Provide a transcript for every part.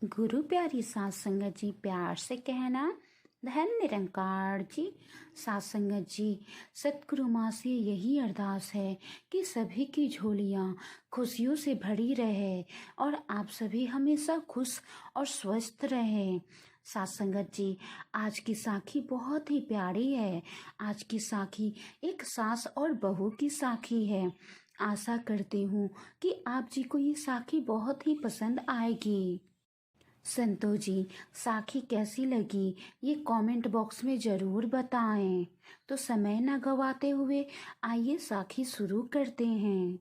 गुरु प्यारी सात संगत जी, प्यार से कहना धन निरंकार जी। सात संगत जी, सतगुरु माँ से यही अरदास है कि सभी की झोलियाँ खुशियों से भरी रहे और आप सभी हमेशा खुश और स्वस्थ रहे। सात संगत जी, आज की साखी बहुत ही प्यारी है। आज की साखी एक सास और बहू की साखी है। आशा करती हूँ कि आप जी को ये साखी बहुत ही पसंद आएगी। संतो जी, साखी कैसी लगी ये कमेंट बॉक्स में ज़रूर बताएं। तो समय न गवाते हुए आइए साखी शुरू करते हैं।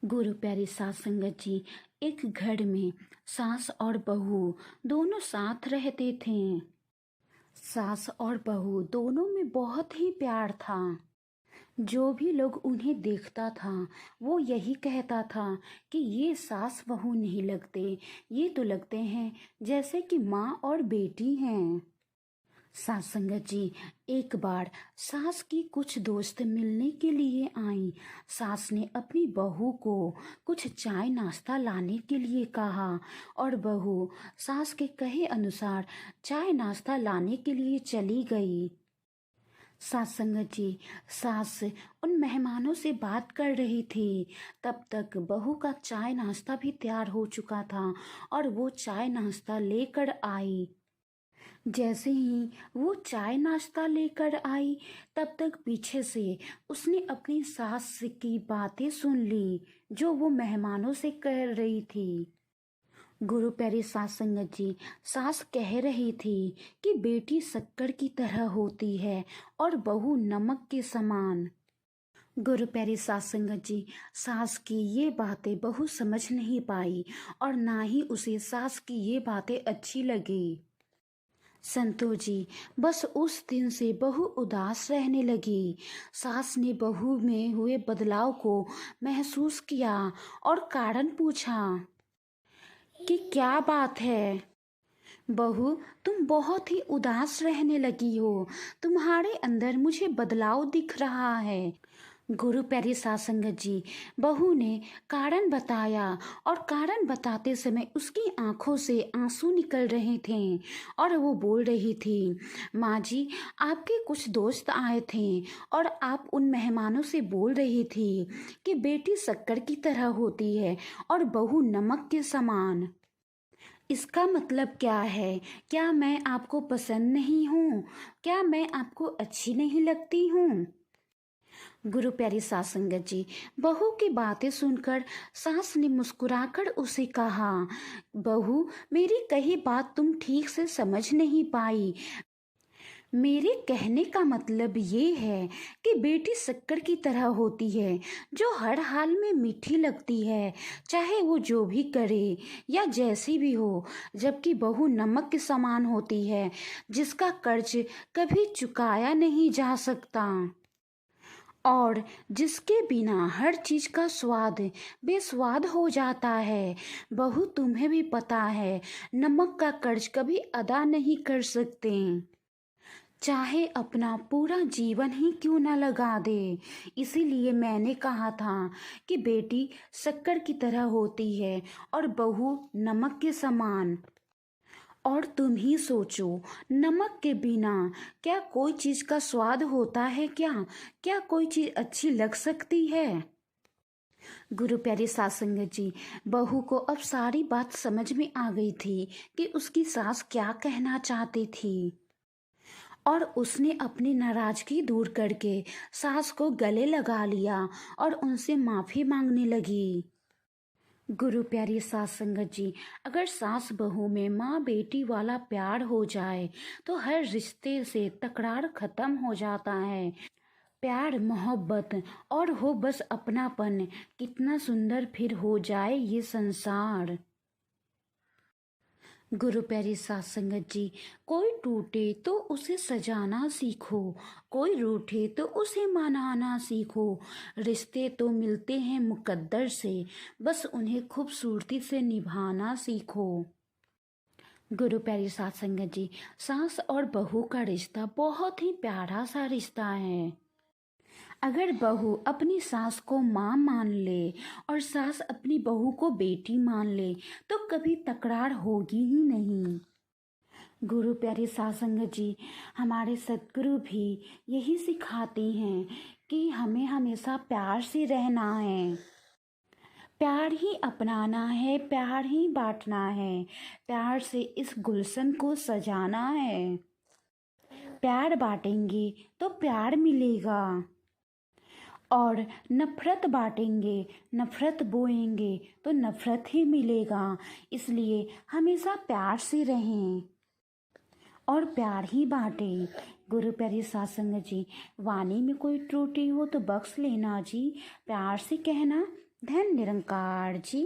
गुरु प्यारी सात संगत जी, एक घर में सास और बहू दोनों साथ रहते थे। सास और बहू दोनों में बहुत ही प्यार था। जो भी लोग उन्हें देखता था वो यही कहता था कि ये सास बहू नहीं लगते, ये तो लगते हैं जैसे कि माँ और बेटी हैं। सास संगत जी, एक बार सास की कुछ दोस्त मिलने के लिए आई। सास ने अपनी बहू को कुछ चाय नाश्ता लाने के लिए कहा और बहू सास के कहे अनुसार चाय नाश्ता लाने के लिए चली गई। सास संगत जी, सास उन मेहमानों से बात कर रही थी। तब तक बहू का चाय नाश्ता भी तैयार हो चुका था और वो चाय नाश्ता लेकर आई। जैसे ही वो चाय नाश्ता लेकर आई, तब तक पीछे से उसने अपनी सास की बातें सुन ली जो वो मेहमानों से कर रही थी। गुरु प्यारी सास संगत जी, सास कह रही थी कि बेटी शक्कर की तरह होती है और बहू नमक के समान। गुरु प्यारी सास संगत जी, सास की ये बातें बहू समझ नहीं पाई और ना ही उसे सास की ये बातें अच्छी लगी। संतो जी, बस उस दिन से बहू उदास रहने लगी। सास ने बहू में हुए बदलाव को महसूस किया और कारण पूछा कि क्या बात है बहू, तुम बहुत ही उदास रहने लगी हो। तुम्हारे अंदर मुझे बदलाव दिख रहा है। गुरु प्यारी सास संगत जी, बहू ने कारण बताया और कारण बताते समय उसकी आंखों से आंसू निकल रहे थे और वो बोल रही थी, माँ जी, आपके कुछ दोस्त आए थे और आप उन मेहमानों से बोल रही थी कि बेटी शक्कर की तरह होती है और बहू नमक के समान। इसका मतलब क्या है? क्या मैं आपको पसंद नहीं हूँ? क्या मैं आपको अच्छी नहीं लगती हूँ? गुरु प्यारी सास संगत जी, बहू की बातें सुनकर सास ने मुस्कुराकर उसे कहा, बहू, मेरी कही बात तुम ठीक से समझ नहीं पाई। मेरे कहने का मतलब ये है कि बेटी शक्कर की तरह होती है जो हर हाल में मीठी लगती है, चाहे वो जो भी करे या जैसी भी हो। जबकि बहू नमक के समान होती है जिसका कर्ज कभी चुकाया नहीं जा सकता और जिसके बिना हर चीज का स्वाद बेस्वाद हो जाता है। बहू, तुम्हें भी पता है नमक का कर्ज कभी अदा नहीं कर सकते, चाहे अपना पूरा जीवन ही क्यों न लगा दे। इसीलिए मैंने कहा था कि बेटी शक्कर की तरह होती है और बहू नमक के समान। और तुम ही सोचो, नमक के बिना क्या कोई चीज का स्वाद होता है? क्या कोई चीज अच्छी लग सकती है? गुरु प्यारी सास संगत जी, बहू को अब सारी बात समझ में आ गई थी कि उसकी सास क्या कहना चाहती थी और उसने अपनी नाराजगी दूर करके सास को गले लगा लिया और उनसे माफी मांगने लगी। गुरु प्यारी सास संगत जी, अगर सास बहू में माँ बेटी वाला प्यार हो जाए तो हर रिश्ते से तकरार खत्म हो जाता है। प्यार मोहब्बत और हो बस अपनापन, कितना सुंदर फिर हो जाए ये संसार। गुरु प्यारी सात संगत जी, कोई टूटे तो उसे सजाना सीखो, कोई रूठे तो उसे मनाना सीखो। रिश्ते तो मिलते हैं मुकद्दर से, बस उन्हें खूबसूरती से निभाना सीखो। गुरु प्यारी सात संगत जी, सास और बहू का रिश्ता बहुत ही प्यारा सा रिश्ता है। अगर बहू अपनी सास को माँ मान ले और सास अपनी बहू को बेटी मान ले तो कभी तकरार होगी ही नहीं। गुरु प्यारे साध संगत जी, हमारे सद्गुरु भी यही सिखाते हैं कि हमें हमेशा प्यार से रहना है, प्यार ही अपनाना है, प्यार ही बांटना है, प्यार से इस गुलशन को सजाना है। प्यार बांटेंगे तो प्यार मिलेगा और नफरत बांटेंगे, नफरत बोएंगे तो नफरत ही मिलेगा। इसलिए हमेशा प्यार से रहें और प्यार ही बांटें। गुरु प्यारे साध संगत जी, वाणी में कोई त्रुटि हो तो बख्श लेना जी, प्यार से कहना। धन्य निरंकार जी।